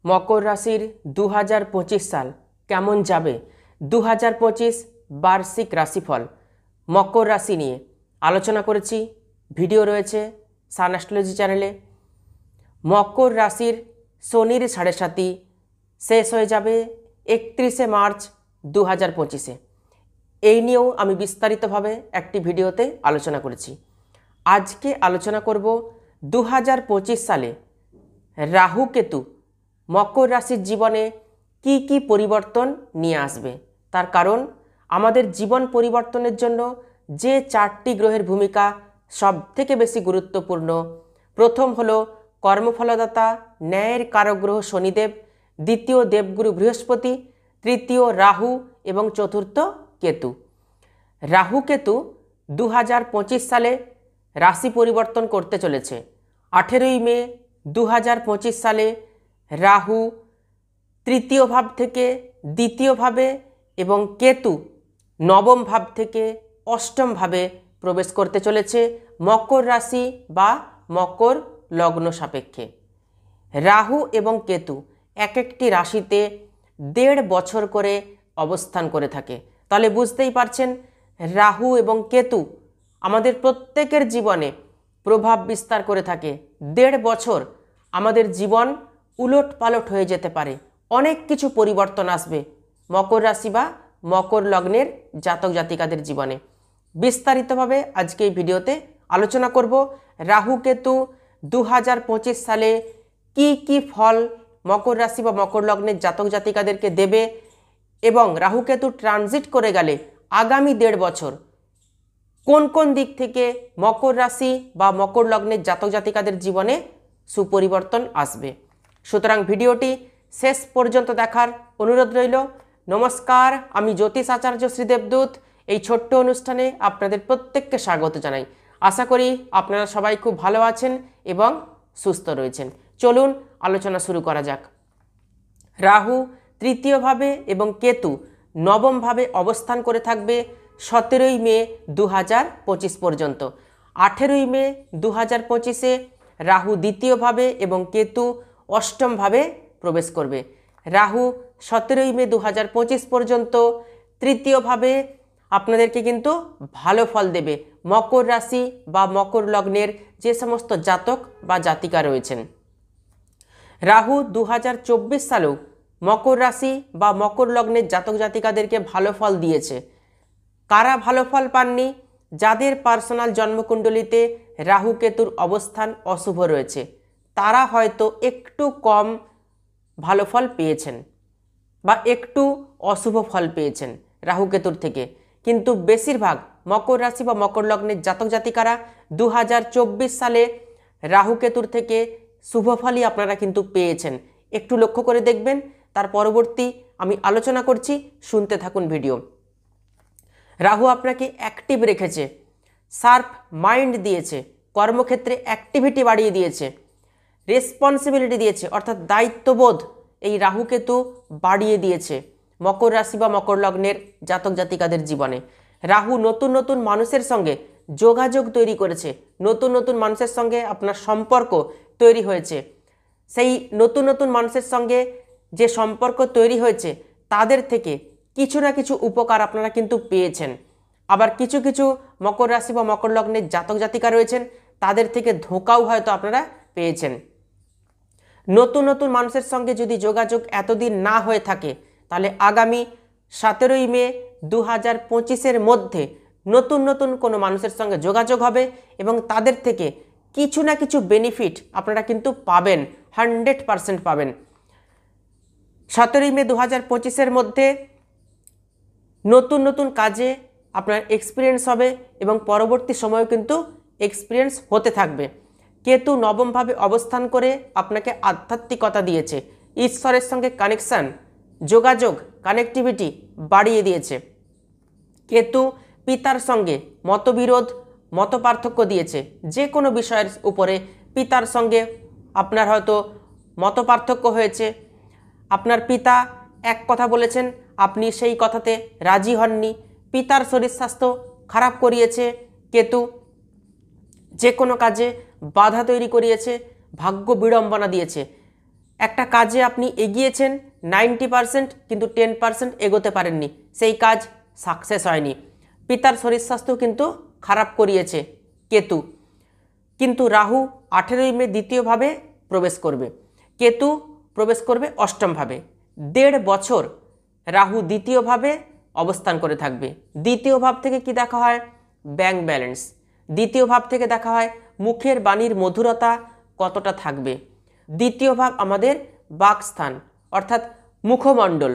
মকর রাশির 2025 সাল কেমন যাবে। 2025 বার্ষিক রাশিফল মকর রাশি নিয়ে আলোচনা করেছি। ভিডিও রয়েছে সান অ্যাস্ট্রোলজি চ্যানেলে। মকর রাশির শনির 7.5 শেষ হয়ে যাবে 31শে মার্চ 2025-এ। এই নিয়েও আমি বিস্তারিতভাবে একটি ভিডিওতে আলোচনা করেছি। আজকে আলোচনা করব 2025 সালে রাহু কেতু মকর রাশির জীবনে কি কি পরিবর্তন নিয়ে আসবে। তার কারণ আমাদের জীবন পরিবর্তনের জন্য যে 4টি গ্রহের ভূমিকা সবথেকে বেশি গুরুত্বপূর্ণ। প্রথম হলো কর্মফলদাতা ন্যায়ের কারক গ্রহ শনিদেব, দ্বিতীয় দেবগুরু বৃহস্পতি, তৃতীয় রাহু এবং চতুর্থ কেতু। রাহু কেতু 2025 সালে রাশি পরিবর্তন করতে চলেছে। 18ই মে 2025 সালে রাহু তৃতীয় ভাব থেকে দ্বিতীয় ভাবে এবং কেতু নবম ভাব থেকে অষ্টম ভাবে প্রবেশ করতে চলেছে মকর রাশি বা মকর লগ্ন সাপেক্ষে। রাহু এবং কেতু এক একটি রাশিতে 1.5 বছর করে অবস্থান করে থাকে। তাহলে বুঝতেই পারছেন রাহু এবং কেতু আমাদের প্রত্যেকের জীবনে প্রভাব বিস্তার করে থাকে। 1.5 বছর আমাদের জীবন উলট পালট হয়ে যেতে পারে, অনেক কিছু পরিবর্তন আসবে মকর রাশি বা মকর লগ্নের জাতক জাতিকাদের জীবনে। বিস্তারিতভাবে আজকে এই ভিডিওতে আলোচনা করব রাহু কেতু 2025 সালে কি কি ফল মকর রাশি বা মকর লগ্নের জাতক জাতিকাদেরকে দেবে এবং রাহু কেতু ট্রানজিট করে গেলে আগামী 1.5 বছর কোন কোন দিক থেকে মকর রাশি বা মকর লগ্নের জাতক জাতিকাদের জীবনে সুপরিবর্তন আসবে। সুতরাং ভিডিওটি শেষ পর্যন্ত দেখার অনুরোধ রইল। নমস্কার, আমি জ্যোতিষ আচার্য শ্রীদেবদূত। এই ছোট্ট অনুষ্ঠানে আপনাদের প্রত্যেককে স্বাগত জানাই। আশা করি আপনারা সবাই খুব ভালো আছেন এবং সুস্থ রয়েছেন। চলুন আলোচনা শুরু করা যাক। রাহু তৃতীয়ভাবে এবং কেতু নবমভাবে অবস্থান করে থাকবে 17ই মে 2025 পর্যন্ত। 18ই মে 2025-এ রাহু দ্বিতীয়ভাবে এবং কেতু অষ্টমভাবে প্রবেশ করবে। রাহু 17ই মে 2025 পর্যন্ত তৃতীয়ভাবে আপনাদেরকে কিন্তু ভালো ফল দেবে মকর রাশি বা মকর লগ্নের যে সমস্ত জাতক বা জাতিকা রয়েছেন। রাহু 2024 সালেও মকর রাশি বা মকর লগ্নের জাতক জাতিকাদেরকে ভালো ফল দিয়েছে। কারা ভালো ফল পাননি? যাদের পার্সোনাল জন্মকুণ্ডলিতে রাহু কেতুর অবস্থান অশুভ রয়েছে তারা হয়তো একটু কম ভালো ফল পেয়েছেন বা একটু অশুভ ফল পেয়েছেন রাহু কেতুর থেকে, কিন্তু বেশিরভাগ মকর রাশি বা মকর লগ্নের জাতক জাতিকারা 2024 সালে রাহু কেতুর থেকে শুভ ফলই আপনারা কিন্তু পেয়েছেন। একটু লক্ষ্য করে দেখবেন। তার পরবর্তী আমি আলোচনা করছি, শুনতে থাকুন ভিডিও। রাহু আপনাকে অ্যাক্টিভ রেখেছে, শার্প মাইন্ড দিয়েছে, কর্মক্ষেত্রে অ্যাক্টিভিটি বাড়িয়ে দিয়েছে, রেসপন্সিবিলিটি দিয়েছে অর্থাৎ দায়িত্ববোধ এই রাহু কেতু বাড়িয়ে দিয়েছে মকর রাশি বা মকর লগ্নের জাতক জাতিকাদের জীবনে। রাহু নতুন নতুন মানুষের সঙ্গে যোগাযোগ তৈরি করেছে, নতুন নতুন মানুষের সঙ্গে আপনার সম্পর্ক তৈরি হয়েছে। সেই নতুন নতুন মানুষের সঙ্গে যে সম্পর্ক তৈরি হয়েছে তাদের থেকে কিছু না কিছু উপকার আপনারা কিন্তু পেয়েছেন। আবার কিছু কিছু মকর রাশি বা মকর লগ্নের জাতক জাতিকা রয়েছেন তাদের থেকে ধোঁকাও হয়তো আপনারা পেয়েছেন। নতুন নতুন মানুষের সঙ্গে যদি যোগাযোগ এতদিন না হয়ে থাকে তাহলে আগামী 17ই মে 2025-এর মধ্যে নতুন নতুন কোনো মানুষের সঙ্গে যোগাযোগ হবে এবং তাদের থেকে কিছু না কিছু বেনিফিট আপনারা কিন্তু পাবেন, 100% পাবেন। 17ই মে 2025-এর মধ্যে নতুন নতুন কাজে আপনার এক্সপিরিয়েন্স হবে এবং পরবর্তী সময়েও কিন্তু এক্সপিরিয়েন্স হতে থাকবে। কেতু নবমভাবে অবস্থান করে আপনাকে আধ্যাত্মিকতা দিয়েছে, ঈশ্বরের সঙ্গে কানেকশান, যোগাযোগ, কানেক্টিভিটি বাড়িয়ে দিয়েছে। কেতু পিতার সঙ্গে মতবিরোধ, মতপার্থক্য দিয়েছে। যে কোনো বিষয়ের উপরে পিতার সঙ্গে আপনার হয়তো মতপার্থক্য হয়েছে, আপনার পিতা এক কথা বলেছেন, আপনি সেই কথাতে রাজি হননি, পিতার শরীর স্বাস্থ্য খারাপ করিয়েছে কেতু, যে কোনো কাজে বাধা তৈরি করিয়েছে, ভাগ্য বিড়ম্বনা দিয়েছে। একটা কাজে আপনি এগিয়েছেন 90%, কিন্তু 10% এগোতে পারেননি, সেই কাজ সাকসেস হয়নি। পিতার শরীর স্বাস্থ্য কিন্তু খারাপ করিয়েছে কেতু। কিন্তু রাহু 18ই মে দ্বিতীয়ভাবে প্রবেশ করবে, কেতু প্রবেশ করবে অষ্টমভাবে। 1.5 বছর রাহু দ্বিতীয়ভাবে অবস্থান করে থাকবে। দ্বিতীয় ভাব থেকে কি দেখা হয়? Bank balance. দ্বিতীয় ভাব থেকে দেখা হয় মুখের বাণীর মধুরতা কতটা থাকবে। দ্বিতীয় ভাব আমাদের বাকস্থান অর্থাৎ মুখমণ্ডল।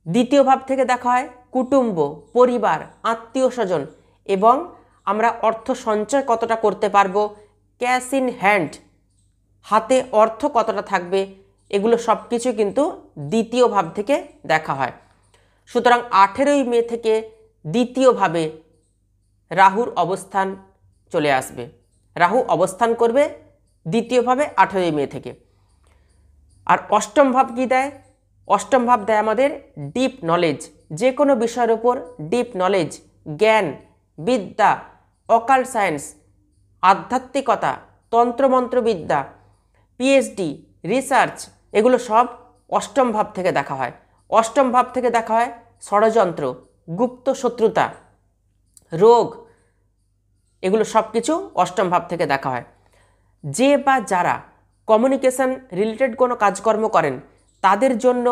দ্বিতীয় ভাব থেকে দেখা হয় কুটুম্ব, পরিবার, আত্মীয় স্বজন এবং আমরা অর্থ সঞ্চয় কতটা করতে পারবো, ক্যাশ ইন হ্যান্ড, হাতে অর্থ কতটা থাকবে, এগুলো সব কিছু কিন্তু দ্বিতীয় ভাব থেকে দেখা হয়। সুতরাং 18ই মে থেকে দ্বিতীয়ভাবে রাহুর অবস্থান চলে আসবে। রাহু অবস্থান করবে দ্বিতীয়ভাবে 18ই মে থেকে। আর অষ্টম ভাব কী দেয়? অষ্টম ভাব দেয় আমাদের ডিপ নলেজ, যে কোনো বিষয়ের ওপর ডিপ নলেজ, জ্ঞান, বিদ্যা, অকাল্ট সায়েন্স, আধ্যাত্মিকতা, তন্ত্রমন্ত্রবিদ্যা, পিএইচডি, রিসার্চ, এগুলো সব অষ্টম ভাব থেকে দেখা হয়। অষ্টম ভাব থেকে দেখা হয় ষড়যন্ত্র, গুপ্ত শত্রুতা, রোগ, এগুলো সব কিছু অষ্টম ভাব থেকে দেখা হয়। যে বা যারা কমিউনিকেশন রিলেটেড কোনো কাজকর্ম করেন তাদের জন্য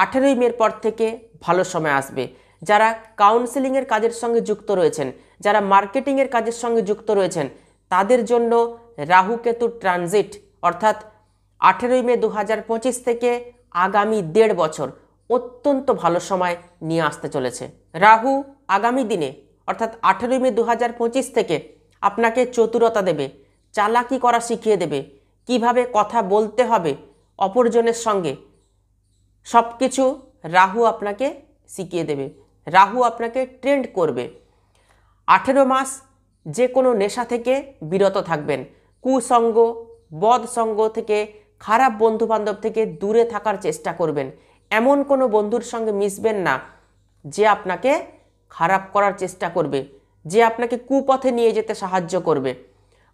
18ই মের পর থেকে ভালো সময় আসবে। যারা কাউন্সেলিংয়ের কাজের সঙ্গে যুক্ত রয়েছেন, যারা মার্কেটিংয়ের কাজের সঙ্গে যুক্ত রয়েছেন, তাদের জন্য রাহু কেতু ট্রানজিট অর্থাৎ 18ই মে 2025 থেকে আগামী 1.5 বছর অত্যন্ত ভালো সময় নিয়ে আসতে চলেছে। রাহু আগামী দিনে অর্থাৎ 18ই মে 2025 থেকে আপনাকে চতুরতা দেবে, চালাকি করা শিখিয়ে দেবে, কিভাবে কথা বলতে হবে অপরজনের সঙ্গে, সব কিছু রাহু আপনাকে শিখিয়ে দেবে। রাহু আপনাকে ট্রেন্ড করবে। 18 মাস যে কোনো নেশা থেকে বিরত থাকবেন, কুসঙ্গ, বদসঙ্গ থেকে, খারাপ বন্ধুবান্ধব থেকে দূরে থাকার চেষ্টা করবেন। এমন কোনো বন্ধুর সঙ্গে মিশবেন না যে আপনাকে খারাপ করার চেষ্টা করবে, যে আপনাকে কুপথে নিয়ে যেতে সাহায্য করবে।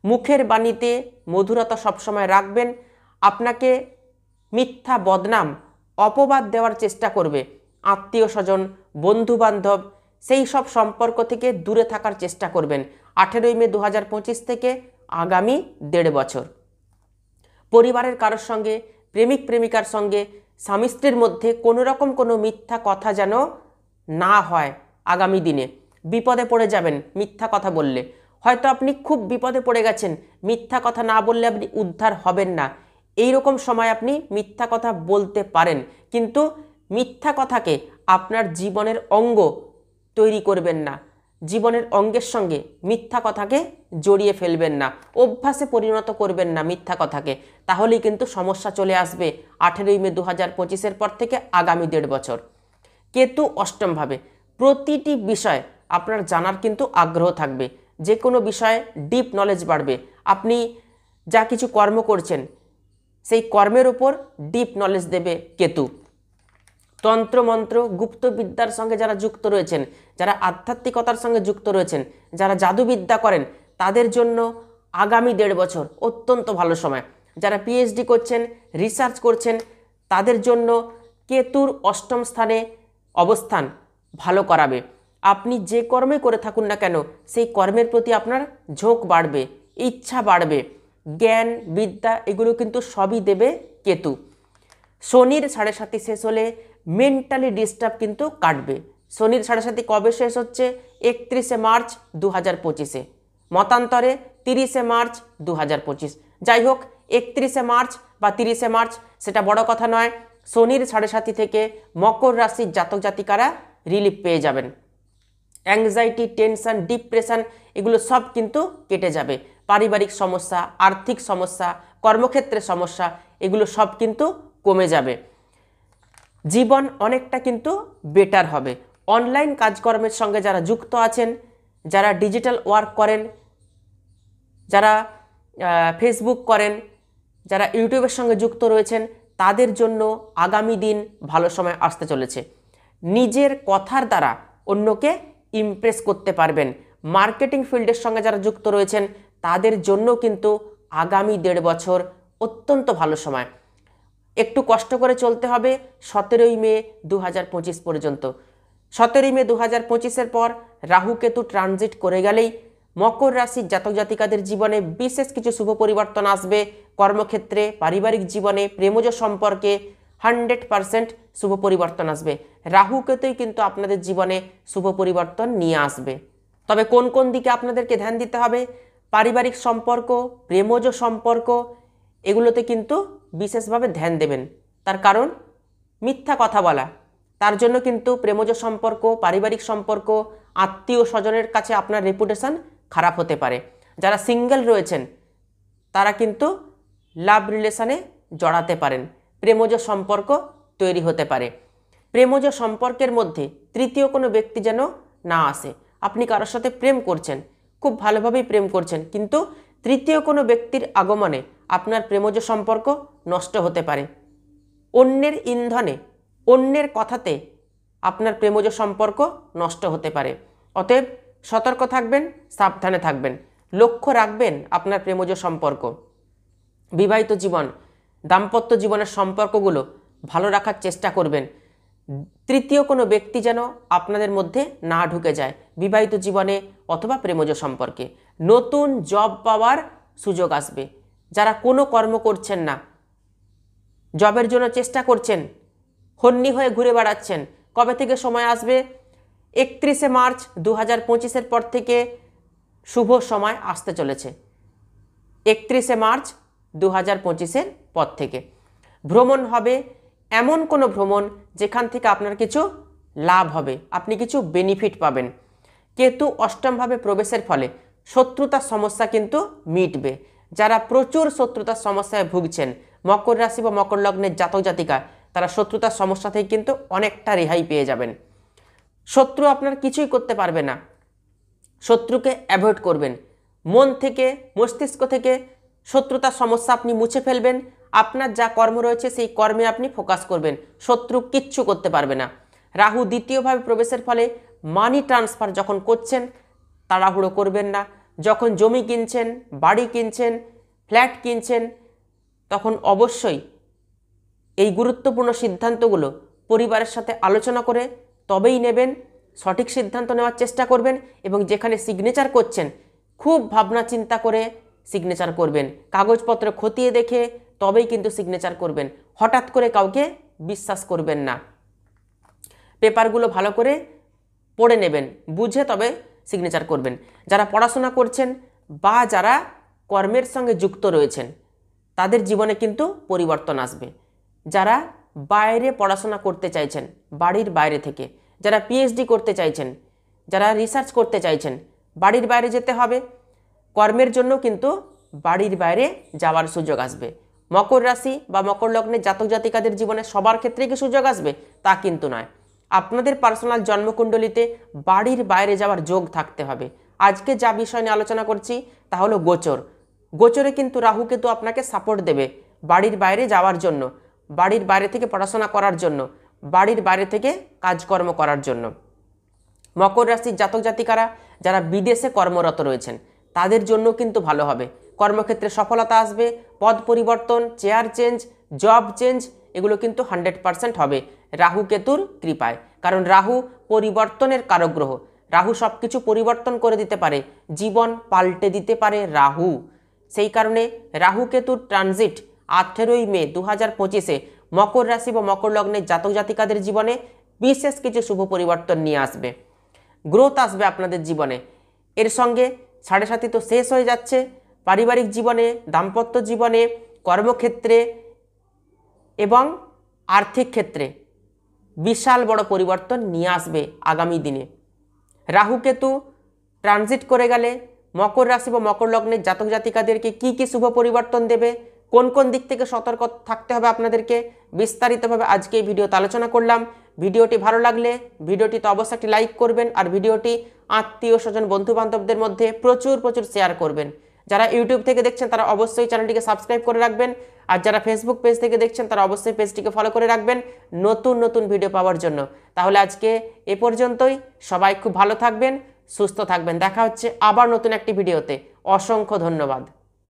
মুখের বাণীতে মধুরতা সবসময় রাখবেন। আপনাকে মিথ্যা বদনাম, অপবাদ দেওয়ার চেষ্টা করবে আত্মীয় স্বজন, বন্ধুবান্ধব, সেই সব সম্পর্ক থেকে দূরে থাকার চেষ্টা করবেন 18ই মে 2025 থেকে আগামী 1.5 বছর। পরিবারের কারোর সঙ্গে, প্রেমিক প্রেমিকার সঙ্গে, স্বামী স্ত্রীর মধ্যে কোনো রকম কোনো মিথ্যা কথা যেন না হয়। আগামী দিনে বিপদে পড়ে যাবেন মিথ্যা কথা বললে। হয়তো আপনি খুব বিপদে পড়ে গেছেন, মিথ্যা কথা না বললে আপনি উদ্ধার হবেন না, এই রকম সময় আপনি মিথ্যা কথা বলতে পারেন, কিন্তু মিথ্যা কথাকে আপনার জীবনের অঙ্গ তৈরি করবেন না। জীবনের অঙ্গের সঙ্গে মিথ্যা কথাকে জড়িয়ে ফেলবেন না, অভ্যাসে পরিণত করবেন না মিথ্যা কথাকে, তাহলেই কিন্তু সমস্যা চলে আসবে 18ই মে 2025 পর থেকে আগামী 1.5 বছর। কেতু অষ্টমভাবে, প্রতিটি বিষয় আপনার জানার কিন্তু আগ্রহ থাকবে, যে কোনো বিষয়ে ডিপ নলেজ বাড়বে। আপনি যা কিছু কর্ম করছেন সেই কর্মের উপর ডিপ নলেজ দেবে কেতু। তন্ত্রমন্ত্র, গুপ্তবিদ্যার সঙ্গে যারা যুক্ত রয়েছেন, যারা আধ্যাত্মিকতার সঙ্গে যুক্ত রয়েছেন, যারা জাদুবিদ্যা করেন, তাদের জন্য আগামী 1.5 বছর অত্যন্ত ভালো সময়। যারা পিএইচডি করছেন, রিসার্চ করছেন, তাদের জন্য কেতুর অষ্টম স্থানে অবস্থান ভালো করাবে। আপনি যে কর্মই করে থাকুন না কেন সেই কর্মের প্রতি আপনার ঝোঁক বাড়বে, ইচ্ছা বাড়বে, জ্ঞান বিদ্যা এগুলো কিন্তু সবই দেবে কেতু। শনির 7.5 শেষ হলে মেন্টালি ডিস্টার্ব কিন্তু কাটবে। শনির 7.5 কবে শেষ হচ্ছে? 31 মার্চ 2025। মতান্তরে 30 মার্চ 2025। যাই হোক, 31 মার্চ বা 30 মার্চ সেটা বড় কথা নয়। শনির 7.5 থেকে মকর রাশির জাতক জাতিকারা রিলিফ পেয়ে যাবেন। অ্যাংজাইটি, টেনশন, ডিপ্রেশন এগুলো সব কিন্তু কেটে যাবে। পারিবারিক সমস্যা, আর্থিক সমস্যা, কর্মক্ষেত্রে সমস্যা এগুলো সব কিন্তু কমে যাবে। জীবন অনেকটা কিন্তু বেটার হবে। অনলাইন কাজকর্মের সঙ্গে যারা যুক্ত আছেন, যারা ডিজিটাল ওয়ার্ক করেন, যারা ফেসবুক করেন, যারা ইউটিউবের সঙ্গে যুক্ত রয়েছেন, তাদের জন্য আগামী দিন ভালো সময় আসতে চলেছে। নিজের কথার দ্বারা অন্যকে ইমপ্রেস করতে পারবেন। মার্কেটিং ফিল্ডের সঙ্গে যারা যুক্ত রয়েছেন তাদের জন্য কিন্তু আগামী 1.5 বছর অত্যন্ত ভালো সময়। একটু কষ্ট করে চলতে হবে 17ই মে 2025 পর্যন্ত। 17ই মে 2025-এর পর রাহু কেতু ট্রানজিট করে গেলেই মকর রাশির জাতক জাতিকাদের জীবনে বিশেষ কিছু শুভ পরিবর্তন আসবে। কর্মক্ষেত্রে, পারিবারিক জীবনে, প্রেমজ সম্পর্কে 100% শুভ পরিবর্তন আসবে। রাহু কেতুই কিন্তু আপনাদের জীবনে শুভ পরিবর্তন নিয়ে আসবে। তবে কোন কোন দিকে আপনাদেরকে ধ্যান দিতে হবে? পারিবারিক সম্পর্ক, প্রেমজ সম্পর্ক, এগুলোতে কিন্তু বিশেষভাবে ধ্যান দেবেন। তার কারণ মিথ্যা কথা বলা, তার জন্য কিন্তু প্রেমজ সম্পর্ক, পারিবারিক সম্পর্ক, আত্মীয় স্বজনের কাছে আপনার রেপুটেশন খারাপ হতে পারে। যারা সিঙ্গেল রয়েছেন তারা কিন্তু লাভ রিলেশনে জড়াতে পারেন, প্রেমজ সম্পর্ক তৈরি হতে পারে। প্রেমজ সম্পর্কের মধ্যে তৃতীয় কোনো ব্যক্তি যেন না আসে। আপনি কারোর সাথে প্রেম করছেন, খুব ভালোভাবেই প্রেম করছেন, কিন্তু তৃতীয় কোনো ব্যক্তির আগমনে আপনার প্রেমজ সম্পর্ক নষ্ট হতে পারে। অন্যের ইন্ধনে, অন্যের কথাতে আপনার প্রেমজ সম্পর্ক নষ্ট হতে পারে। অতএব সতর্ক থাকবেন, সাবধানে থাকবেন, লক্ষ্য রাখবেন আপনার প্রেমজ সম্পর্ক। বিবাহিত জীবন, দাম্পত্য জীবনের সম্পর্কগুলো ভালো রাখার চেষ্টা করবেন। তৃতীয় কোনো ব্যক্তি যেন আপনাদের মধ্যে না ঢুকে যায় বিবাহিত জীবনে অথবা প্রেমজ সম্পর্কে। নতুন জব পাওয়ার সুযোগ আসবে। যারা কোনো কর্ম করছেন না, জবের জন্য চেষ্টা করছেন, হন্যি হয়ে ঘুরে বেড়াচ্ছেন, কবে থেকে সময় আসবে? 31শে মার্চ 2025-এর পর থেকে শুভ সময় আসতে চলেছে। 31শে মার্চ 2025-এর পর থেকে ভ্রমণ হবে, এমন কোনো ভ্রমণ যেখান থেকে আপনার কিছু লাভ হবে, আপনি কিছু বেনিফিট পাবেন। কেতু অষ্টমভাবে প্রবেশের ফলে শত্রুতার সমস্যা কিন্তু মিটবে। যারা প্রচুর শত্রুতার সমস্যায় ভুগছেন, মকর রাশি বা মকর লগ্নের জাতক জাতিকা, তারা শত্রুতার সমস্যা থেকে কিন্তু অনেকটা রেহাই পেয়ে যাবেন। শত্রু আপনার কিছুই করতে পারবে না। শত্রুকে অ্যাভয়েড করবেন, মন থেকে, মস্তিষ্ক থেকে শত্রুতার সমস্যা আপনি মুছে ফেলবেন। আপনার যা কর্ম রয়েছে সেই কর্মে আপনি ফোকাস করবেন, শত্রু কিচ্ছু করতে পারবে না। রাহু দ্বিতীয়ভাবে প্রবেশের ফলে মানি ট্রান্সফার যখন করছেন তাড়াহুড়ো করবেন না। যখন জমি কিনছেন, বাড়ি কিনছেন, ফ্ল্যাট কিনছেন, তখন অবশ্যই এই গুরুত্বপূর্ণ সিদ্ধান্তগুলো পরিবারের সাথে আলোচনা করে তবেই নেবেন। সঠিক সিদ্ধান্ত নেওয়ার চেষ্টা করবেন এবং যেখানে সিগনেচার করছেন খুব ভাবনা চিন্তা করে সিগনেচার করবেন। কাগজপত্র খতিয়ে দেখে তবেই কিন্তু সিগনেচার করবেন। হঠাৎ করে কাউকে বিশ্বাস করবেন না। পেপারগুলো ভালো করে পড়ে নেবেন, বুঝে তবে সিগনেচার করবেন। যারা পড়াশোনা করছেন বা যারা কর্মের সঙ্গে যুক্ত রয়েছেন তাদের জীবনে কিন্তু পরিবর্তন আসবে। যারা বাইরে পড়াশোনা করতে চাইছেন, বাড়ির বাইরে থেকে, যারা পিএইচডি করতে চাইছেন, যারা রিসার্চ করতে চাইছেন, বাড়ির বাইরে যেতে হবে। কর্মের জন্য কিন্তু বাড়ির বাইরে যাওয়ার সুযোগ আসবে। মকর রাশি বা মকর লগ্নের জাতক জাতিকাদের জীবনে সবার ক্ষেত্রে কি সুযোগ আসবে তা কিন্তু নয়। আপনাদের পার্সোনাল জন্মকুণ্ডলিতে বাড়ির বাইরে যাওয়ার যোগ থাকতে হবে। আজকে যা বিষয় নিয়ে আলোচনা করছি তা হলো গোচর। গোচরে কিন্তু রাহু কেতু আপনাকে সাপোর্ট দেবে বাড়ির বাইরে যাওয়ার জন্য, বাড়ির বাইরে থেকে পড়াশোনা করার জন্য, বাড়ির বাইরে থেকে কাজকর্ম করার জন্য। মকর রাশির জাতক জাতিকারা যারা বিদেশে কর্মরত রয়েছেন তাদের জন্য কিন্তু ভালো হবে। কর্মক্ষেত্রে সফলতা আসবে, পদ পরিবর্তন, চেয়ার চেঞ্জ, জব চেঞ্জ, এগুলো কিন্তু 100% হবে রাহু কেতুর কৃপায়। কারণ রাহু পরিবর্তনের কারক গ্রহ। রাহু সব কিছু পরিবর্তন করে দিতে পারে, জীবন পাল্টে দিতে পারে রাহু। সেই কারণে রাহু কেতুর ট্রানজিট 18ই মে 2025-এ মকর রাশি বা মকর লগ্নের জাতক জাতিকাদের জীবনে বিশেষ কিছু শুভ পরিবর্তন নিয়ে আসবে। গ্রোথ আসবে আপনাদের জীবনে। এর সঙ্গে 7.5 তো শেষ হয়ে যাচ্ছে। পারিবারিক জীবনে, দাম্পত্য জীবনে, কর্মক্ষেত্রে এবং আর্থিক ক্ষেত্রে বিশাল বড় পরিবর্তন নিয়ে আসবে আগামী দিনে। রাহু কেতু ট্রানজিট করে গেলে মকর রাশি বা মকর লগ্নের জাতক জাতিকাদেরকে কি কি শুভ পরিবর্তন দেবে, কোন কোন দিক থেকে সতর্ক থাকতে হবে আপনাদেরকে, বিস্তারিতভাবে আজকে এই ভিডিওতে আলোচনা করলাম। ভিডিওটি ভালো লাগলে ভিডিওটিতে অবশ্যই একটি লাইক করবেন আর ভিডিওটি আত্মীয় স্বজন বন্ধু বান্ধবদের মধ্যে প্রচুর শেয়ার করবেন। যারা ইউটিউব থেকে দেখছেন তারা অবশ্যই চ্যানেলটিকে সাবস্ক্রাইব করে রাখবেন, আর যারা ফেসবুক পেজ থেকে দেখছেন তারা অবশ্যই পেজটিকে ফলো করে রাখবেন নতুন ভিডিও পাওয়ার জন্য। তাহলে আজকে এ পর্যন্তই। সবাই খুব ভালো থাকবেন, সুস্থ থাকবেন। দেখা হচ্ছে আবার নতুন একটি ভিডিওতে। অসংখ্য ধন্যবাদ।